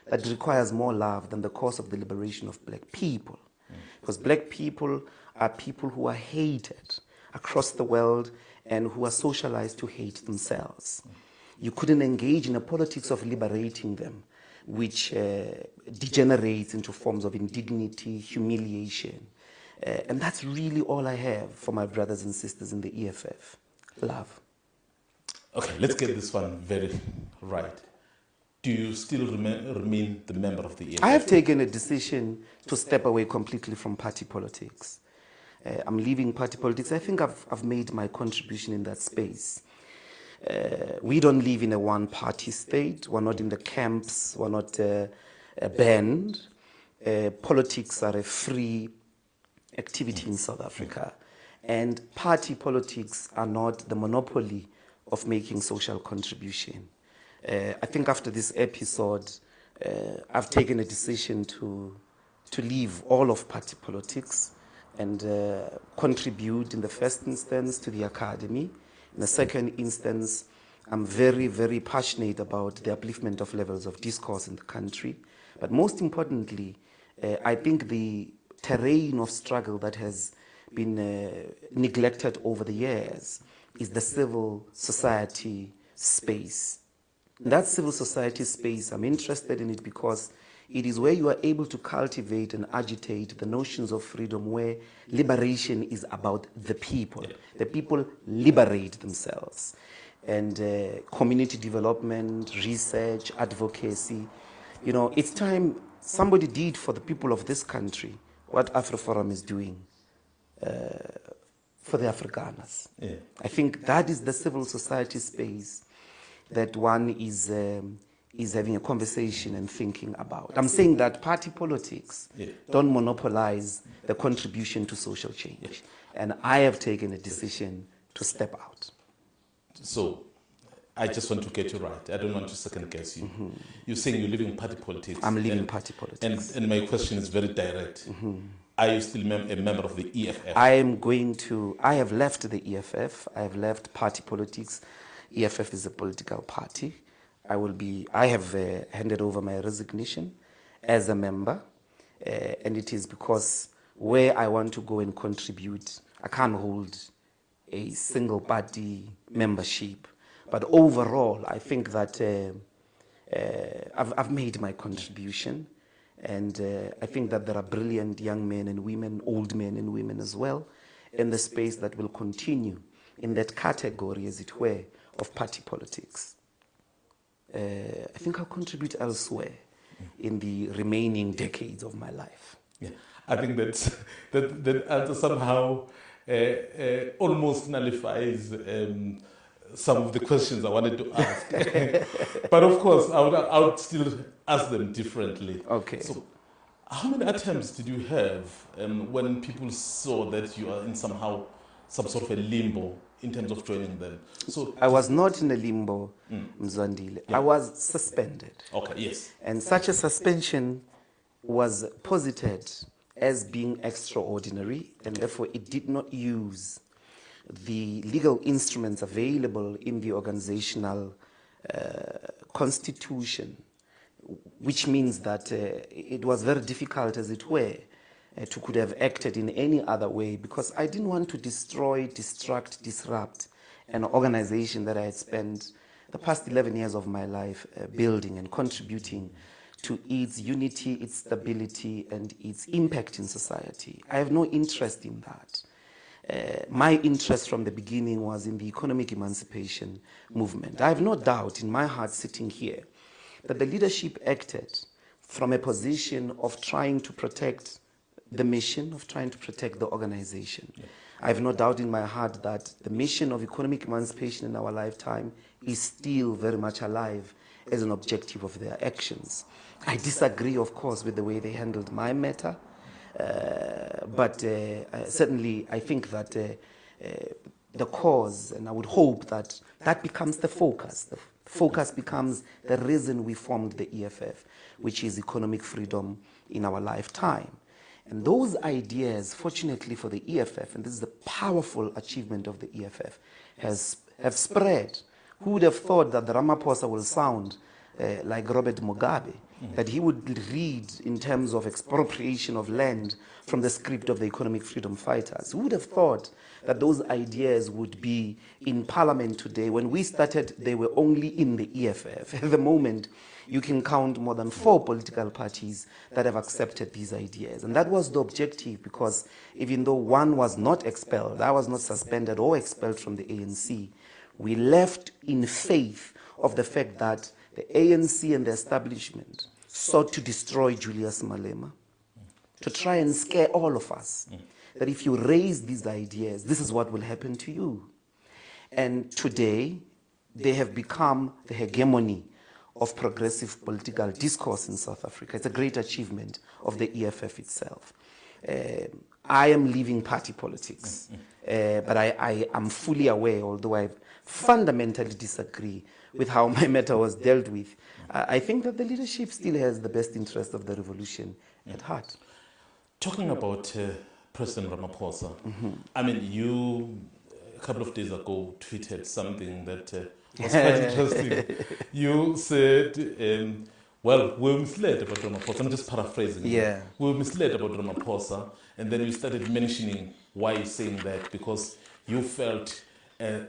that requires more love than the cause of the liberation of black people. Because black people are people who are hated across the world and who are socialized to hate themselves. You couldn't engage in a politics of liberating them, which degenerates into forms of indignity, humiliation. And that's really all I have for my brothers and sisters in the EFF. Love. Okay, let's get this one very right. Do you still remain the member of the EFF? I have taken a decision to step away completely from party politics. I'm leaving party politics. I think I've made my contribution in that space. We don't live in a one-party state. We're not in the camps. We're not banned. Politics are a free activity in South Africa. And party politics are not the monopoly of making social contribution. I think after this episode, I've taken a decision to leave all of party politics and contribute in the first instance to the academy. In the second instance, I'm very, very passionate about the upliftment of levels of discourse in the country. But most importantly, I think the terrain of struggle that has been neglected over the years is the civil society space. That civil society space, I'm interested in it because it is where you are able to cultivate and agitate the notions of freedom, where liberation is about the people. Yeah. The people liberate themselves. And community development, research, advocacy. You know, it's time somebody did for the people of this country what AfroForum is doing for the Afrikaners. Yeah. I think that is the civil society space that one is having a conversation and thinking about. I'm saying that party politics don't monopolize the contribution to social change. And I have taken a decision to step out. So, I just want to get you right. I don't want to second guess you. Mm-hmm. You're saying you're leaving party politics. I'm leaving party politics. And my question is very direct. Mm-hmm. Are you still a member of the EFF? I have left the EFF. I have left party politics. EFF is a political party. I have handed over my resignation as a member, and it is because where I want to go and contribute, I can't hold a single party membership. But overall, I think that I've made my contribution, and I think that there are brilliant young men and women, old men and women as well, in the space that will continue in that category, as it were, of party politics. I think I'll contribute elsewhere in the remaining decades of my life. Yeah, I think that answer somehow almost nullifies some of the questions I wanted to ask. But of course, I would still ask them differently. Okay. So, how many attempts did you have when people saw that you are in some sort of a limbo in terms of joining them? So I was not in a limbo, Mzwandile. Yeah. I was suspended. Okay, yes. And such a suspension was posited as being extraordinary, and therefore it did not use the legal instruments available in the organizational constitution, which means that it was very difficult, as it were, to could have acted in any other way, because I didn't want to destroy, distract, disrupt an organization that I had spent the past 11 years of my life building and contributing to its unity, its stability, and its impact in society. I have no interest in that. My interest from the beginning was in the economic emancipation movement. I have no doubt in my heart sitting here that the leadership acted from a position of trying to protect the mission, of trying to protect the organization. Yeah. I have no doubt in my heart that the mission of economic emancipation in our lifetime is still very much alive as an objective of their actions. I disagree, of course, with the way they handled my matter, but certainly I think that the cause, and I would hope that that becomes the focus. The focus becomes the reason we formed the EFF, which is economic freedom in our lifetime. And those ideas, fortunately for the EFF, and this is the powerful achievement of the EFF, have spread. Who would have thought that the Ramaphosa will sound like Robert Mugabe? that he would read in terms of expropriation of land from the script of the economic freedom fighters. Who would have thought that those ideas would be in Parliament today? When we started, they were only in the EFF. At the moment, you can count more than 4 political parties that have accepted these ideas. And that was the objective, because even though one was not expelled, I was not suspended or expelled from the ANC, we left in faith of the fact that the ANC and the establishment sought to destroy Julius Malema, to try and scare all of us, that if you raise these ideas, this is what will happen to you. And today, they have become the hegemony of progressive political discourse in South Africa. It's a great achievement of the EFF itself. I am leaving party politics, but I am fully aware, although I fundamentally disagree with how my matter was dealt with, I think that the leadership still has the best interest of the revolution at heart. Talking about President Ramaphosa, I mean, you a couple of days ago tweeted something that was quite interesting. You said, well, we were misled about Ramaphosa. I'm just paraphrasing. Yeah. We were misled about Ramaphosa, and then you started mentioning why you're saying that, because you felt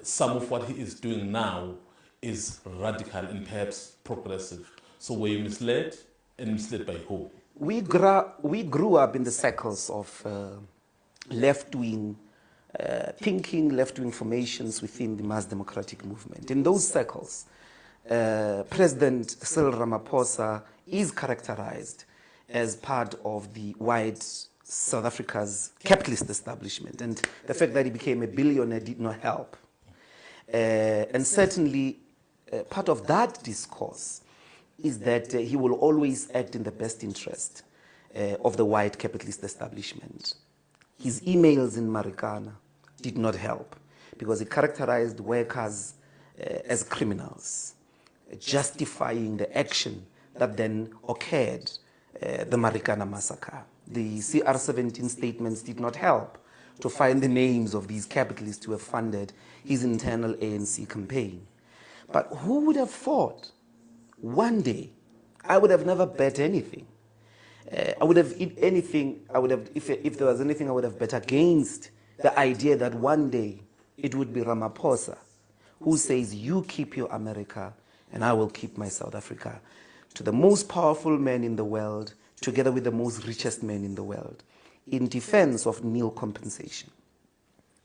some of what he is doing now is radical and perhaps progressive. So were you misled, and misled by who? We grew up in the circles of left-wing thinking, left-wing formations within the mass democratic movement. In those circles, President Cyril Ramaphosa is characterized as part of the white South Africa's capitalist establishment, and the fact that he became a billionaire did not help. And certainly, part of that discourse is that he will always act in the best interest of the white capitalist establishment. His emails in Marikana did not help, because he characterized workers as criminals, justifying the action that then occurred, the Marikana massacre. The CR17 statements did not help to find the names of these capitalists who have funded his internal ANC campaign. But who would have thought one day, I would have never bet anything. I would have eat anything, if there was anything, I would have bet against the idea that one day it would be Ramaphosa who says, you keep your America and I will keep my South Africa, to the most powerful man in the world, together with the most richest man in the world, in defense of nil compensation.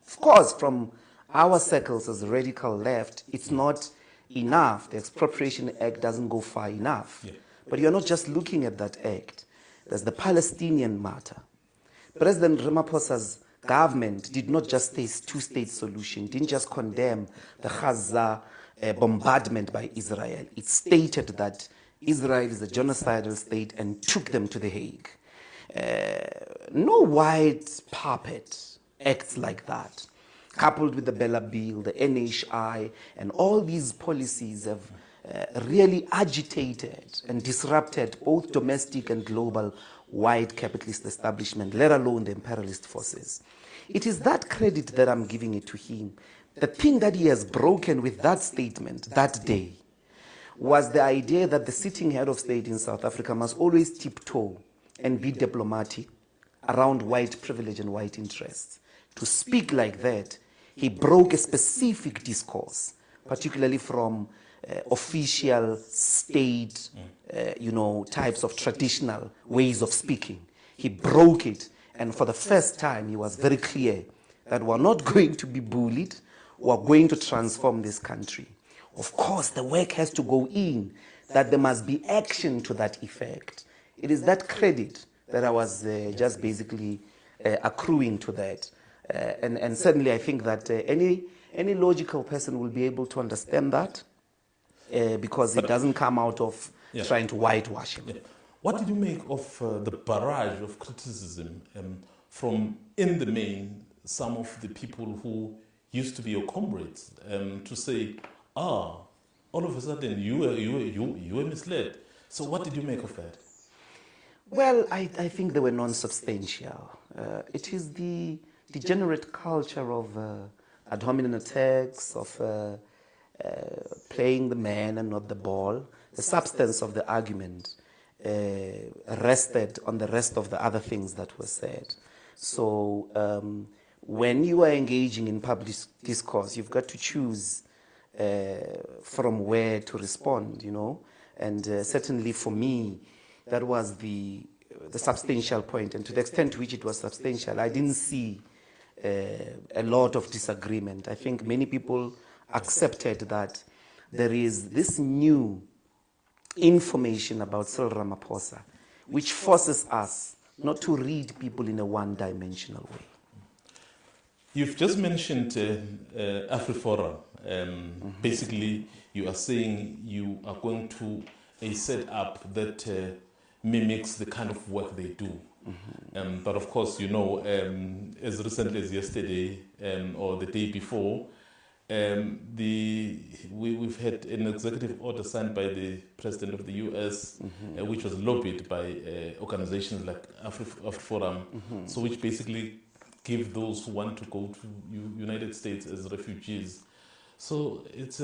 Of course, from our circles as radical left, it's not enough. The Expropriation Act doesn't go far enough. Yeah. But you're not just looking at that act. There's the Palestinian matter. President Ramaphosa's government did not just say two-state solution, didn't just condemn the Gaza bombardment by Israel. It stated that Israel is a genocidal state and took them to The Hague. No white puppet acts like that. Coupled with the Bella Bill, the NHI, and all these policies have really agitated and disrupted both domestic and global white capitalist establishment, let alone the imperialist forces. It is that credit that I'm giving it to him. The thing that he has broken with that statement that day was the idea that the sitting head of state in South Africa must always tiptoe and be diplomatic around white privilege and white interests. To speak like that, he broke a specific discourse, particularly from official state, types of traditional ways of speaking. He broke it, and for the first time, he was very clear that we're not going to be bullied, we're going to transform this country. Of course, the work has to go in, that there must be action to that effect. It is that credit that I was just basically accruing to that. And certainly I think that any logical person will be able to understand that, because it doesn't come out of trying to whitewash him. Yeah. What did you make of the barrage of criticism from, in the main, some of the people who used to be your comrades, to say, all of a sudden you were misled? So what did you make of that? Well, I think they were non-substantial. It is the degenerate culture of ad hominem attacks, of playing the man and not the ball. The substance of the argument rested on the rest of the other things that were said. So when you are engaging in public discourse, you've got to choose from where to respond, and certainly for me, that was the substantial point, and to the extent to which it was substantial, I didn't see a lot of disagreement. I think many people accepted that there is this new information about Cyril Ramaphosa, which forces us not to read people in a one-dimensional way. You've just mentioned AfriForum. Basically, you are saying you are going to a setup that mimics the kind of work they do. But of course, as recently as yesterday or the day before, we've had an executive order signed by the President of the US, which was lobbied by organizations like AfriForum, so which basically give those who want to go to United States as refugees. So it's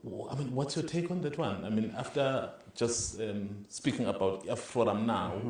what's your take on that one? I mean, after just speaking about AfriForum now,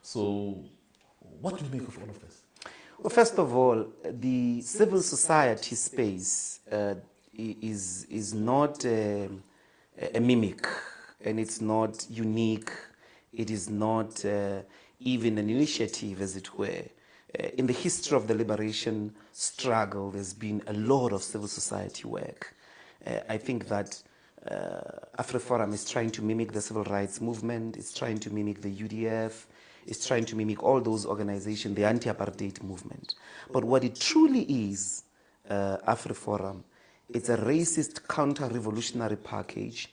so what do you make of all of this? Well, first of all, the civil society space is not a mimic, and it's not unique. It is not even an initiative, as it were. In the history of the liberation struggle, there's been a lot of civil society work. I think that AfriForum is trying to mimic the civil rights movement, it's trying to mimic the UDF, it's trying to mimic all those organizations, the anti-apartheid movement. But what it truly is, AfriForum, it's a racist counter-revolutionary package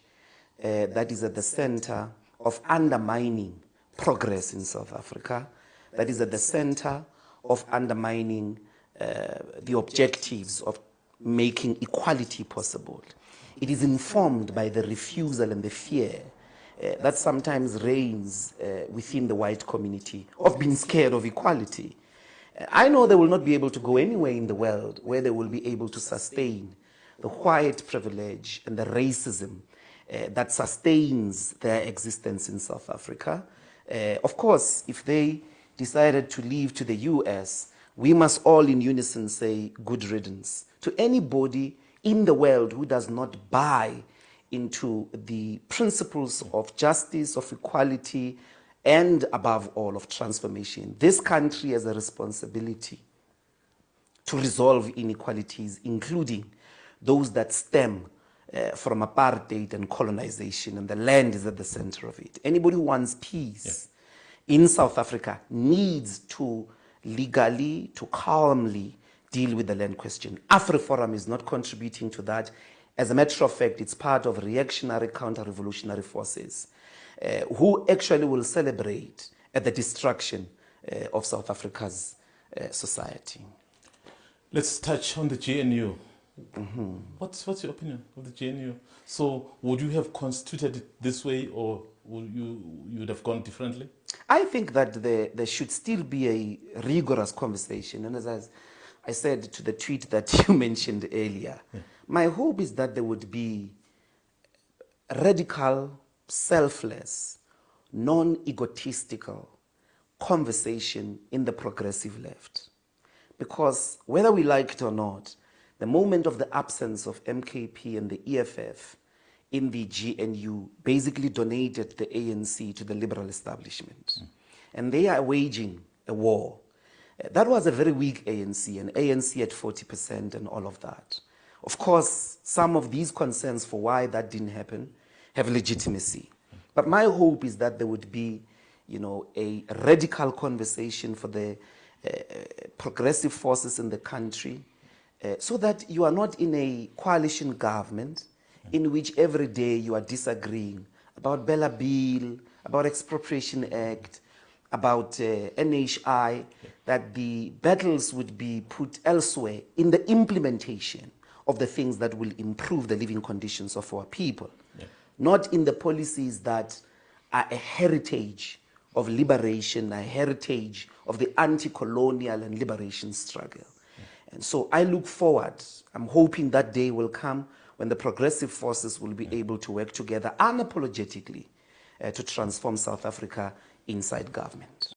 that is at the center of undermining progress in South Africa, that is at the center of undermining the objectives of making equality possible. It is informed by the refusal and the fear that sometimes reigns within the white community of being scared of equality. I know they will not be able to go anywhere in the world where they will be able to sustain the white privilege and the racism that sustains their existence in South Africa. Of course, if they decided to leave to the US, we must all in unison say good riddance to anybody in the world who does not buy into the principles of justice, of equality, and above all, of transformation. This country has a responsibility to resolve inequalities, including those that stem from apartheid and colonization, and the land is at the center of it. Anybody who wants peace in South Africa needs to legally, to calmly deal with the land question. AfriForum is not contributing to that. As a matter of fact, it's part of reactionary counter-revolutionary forces who actually will celebrate at the destruction of South Africa's society. Let's touch on the GNU. What's your opinion of the GNU? So would you have constituted it this way, or would you'd have gone differently? I think that there should still be a rigorous conversation. And as I said to the tweet that you mentioned earlier, my hope is that there would be radical, selfless, non-egotistical conversation in the progressive left. Because whether we like it or not, the moment of the absence of MKP and the EFF in the GNU basically donated the ANC to the liberal establishment. And they are waging a war. That was a very weak ANC, an ANC at 40% and all of that. Of course, some of these concerns for why that didn't happen have legitimacy. But my hope is that there would be, a radical conversation for the progressive forces in the country, so that you are not in a coalition government in which every day you are disagreeing about Bella Bill, about Expropriation Act, about NHI, that the battles would be put elsewhere in the implementation of the things that will improve the living conditions of our people, not in the policies that are a heritage of liberation, a heritage of the anti-colonial and liberation struggle. And so I look forward, I'm hoping that day will come when the progressive forces will be able to work together unapologetically to transform South Africa inside government.